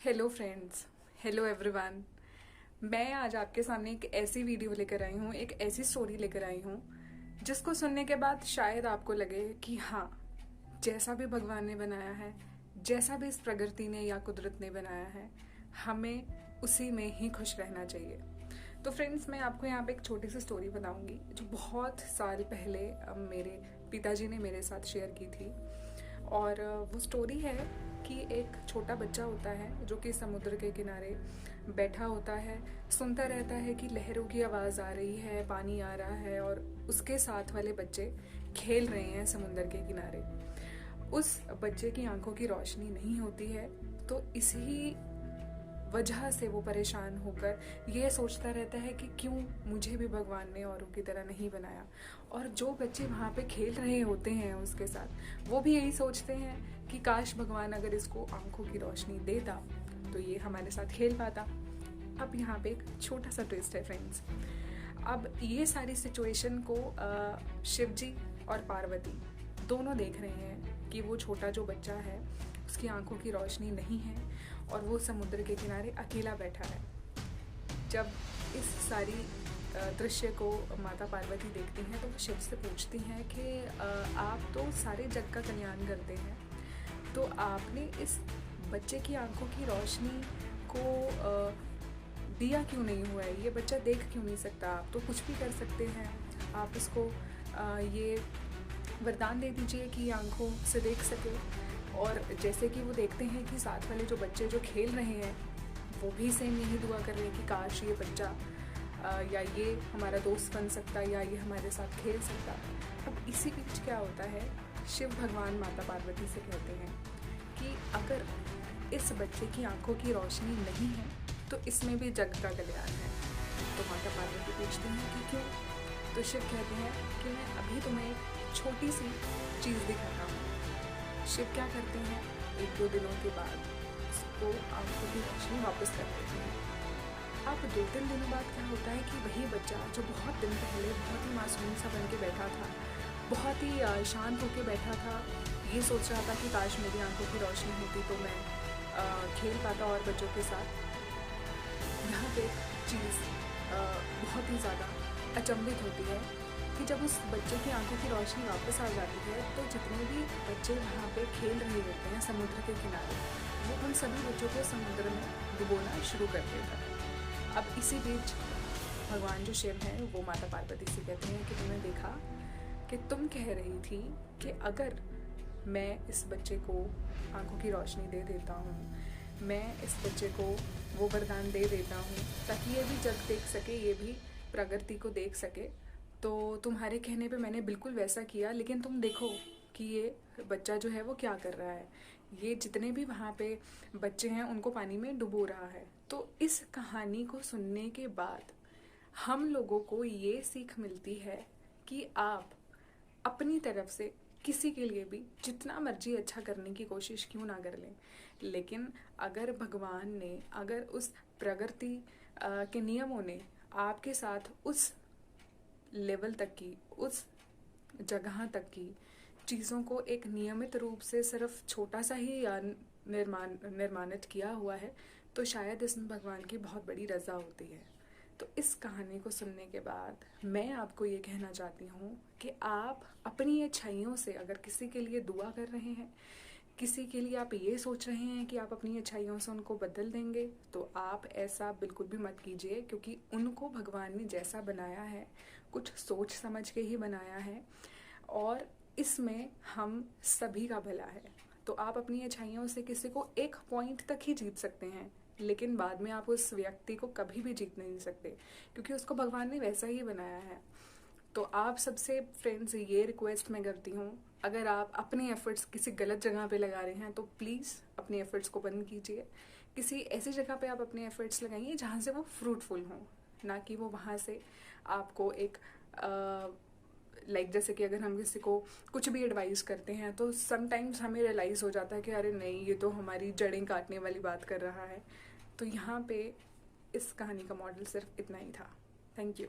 Hello friends, hello everyone. मैं आज आपके सामने एक ऐसी वीडियो लेकर आई हूँ, एक ऐसी स्टोरी लेकर आई हूँ जिसको सुनने के बाद शायद आपको लगे कि हाँ, जैसा भी भगवान ने बनाया है, जैसा भी इस प्रकृति ने या कुदरत ने बनाया है, हमें उसी में ही खुश रहना चाहिए। तो फ्रेंड्स, मैं आपको यहाँ पे एक छोटी सी स्टोरी बताऊंगी जो बहुत साल पहले मेरे पिताजी ने मेरे साथ शेयर की थी। और वो स्टोरी है कि एक छोटा बच्चा होता है जो कि समुद्र के किनारे बैठा होता है, सुनता रहता है कि लहरों की आवाज़ आ रही है, पानी आ रहा है और उसके साथ वाले बच्चे खेल रहे हैं समुद्र के किनारे। उस बच्चे की आंखों की रोशनी नहीं होती है, तो इसी वजह से वो परेशान होकर ये सोचता रहता है कि क्यों मुझे भी भगवान ने औरों की तरह नहीं बनाया। और जो बच्चे वहाँ पे खेल रहे होते हैं उसके साथ, वो भी यही सोचते हैं कि काश भगवान अगर इसको आंखों की रोशनी देता तो ये हमारे साथ खेल पाता। अब यहाँ पे एक छोटा सा ट्विस्ट है फ्रेंड्स। अब ये सारी सिचुएशन को शिव जी और पार्वती दोनों देख रहे हैं कि वो छोटा जो बच्चा है उसकी आंखों की रोशनी नहीं है और वो समुद्र के किनारे अकेला बैठा है। जब इस सारी दृश्य को माता पार्वती देखती हैं तो वो शिव से पूछती हैं कि आप तो सारे जग का कल्याण करते हैं, तो आपने इस बच्चे की आंखों की रोशनी को दिया क्यों नहीं हुआ है? ये बच्चा देख क्यों नहीं सकता? आप तो कुछ भी कर सकते हैं, आप इसको ये वरदान दे दीजिए कि आंखों से देख सके। और जैसे कि वो देखते हैं कि साथ वाले जो बच्चे जो खेल रहे हैं वो भी सेम यही दुआ कर रहे हैं कि काश ये बच्चा या ये हमारा दोस्त बन सकता या ये हमारे साथ खेल सकता। अब इसी बीच क्या होता है, शिव भगवान माता पार्वती से कहते हैं कि अगर इस बच्चे की आंखों की रोशनी नहीं है तो इसमें भी जग का कल्याण है। तो माता पार्वती पूछती हैं कि क्यों? तो शिव कहते हैं कि मैं अभी तुम्हें एक छोटी सी चीज़ दिखाता हूँ। शिव क्या करते हैं, 1-2 दिनों के बाद उसको आंखों की रोशनी वापस कर देते हैं। अब 2-3 दिनों बाद क्या होता है कि वही बच्चा जो बहुत दिन पहले बहुत ही मासूम सा बन के बैठा था, बहुत ही शांत होकर बैठा था, ये सोच रहा था कि काश मेरी आंखों की रोशनी होती तो मैं खेल पाता और बच्चों के साथ। यहाँ पे चीज़ बहुत ही ज़्यादा अचंभित होती है कि जब उस बच्चे की आंखों की रोशनी वापस आ जाती है तो जितने भी बच्चे वहाँ पे खेल रहे होते हैं समुद्र के किनारे, वो उन सभी बच्चों को समुद्र में डुबोना शुरू कर देता है। अब इसी बीच भगवान जो शिव हैं वो माता पार्वती से कहते हैं कि तुमने देखा कि तुम कह रही थी कि अगर मैं इस बच्चे को आंखों की रोशनी दे देता हूँ, मैं इस बच्चे को वो वरदान दे देता हूँ ताकि ये भी जग देख सके, ये भी प्रकृति को देख सके, तो तुम्हारे कहने पे मैंने बिल्कुल वैसा किया। लेकिन तुम देखो कि ये बच्चा जो है वो क्या कर रहा है, ये जितने भी वहाँ पे बच्चे हैं उनको पानी में डुबो रहा है। तो इस कहानी को सुनने के बाद हम लोगों को ये सीख मिलती है कि आप अपनी तरफ से किसी के लिए भी जितना मर्जी अच्छा करने की कोशिश क्यों ना कर लें, लेकिन अगर भगवान ने, अगर उस प्रकृति के नियमों ने आपके साथ उस लेवल तक की, उस जगह तक की चीज़ों को एक नियमित रूप से सिर्फ छोटा सा ही निर्माणित किया हुआ है, तो शायद इसमें भगवान की बहुत बड़ी रज़ा होती है। तो इस कहानी को सुनने के बाद मैं आपको ये कहना चाहती हूँ कि आप अपनी अच्छाइयों से अगर किसी के लिए दुआ कर रहे हैं, किसी के लिए आप ये सोच रहे हैं कि आप अपनी अच्छाइयों से उनको बदल देंगे, तो आप ऐसा बिल्कुल भी मत कीजिए, क्योंकि उनको भगवान ने जैसा बनाया है कुछ सोच समझ के ही बनाया है और इसमें हम सभी का भला है। तो आप अपनी अच्छाइयों से किसी को एक पॉइंट तक ही जीत सकते हैं, लेकिन बाद में आप उस व्यक्ति को कभी भी जीत नहीं सकते, क्योंकि उसको भगवान ने वैसा ही बनाया है। तो आप सबसे फ्रेंड्स ये रिक्वेस्ट मैं करती हूँ, अगर आप अपने एफर्ट्स किसी गलत जगह पे लगा रहे हैं तो प्लीज़ अपने एफर्ट्स को बंद कीजिए। किसी ऐसी जगह पे आप अपने एफर्ट्स लगाइए जहाँ से वो फ्रूटफुल हों, ना कि वो वहाँ से आपको एक जैसे कि अगर हम किसी को कुछ भी एडवाइस करते हैं तो समटाइम्स हमें रियलाइज़ हो जाता है कि अरे नहीं, ये तो हमारी जड़ें काटने वाली बात कर रहा है। तो यहाँ पे इस कहानी का मॉडल सिर्फ इतना ही था। Thank you.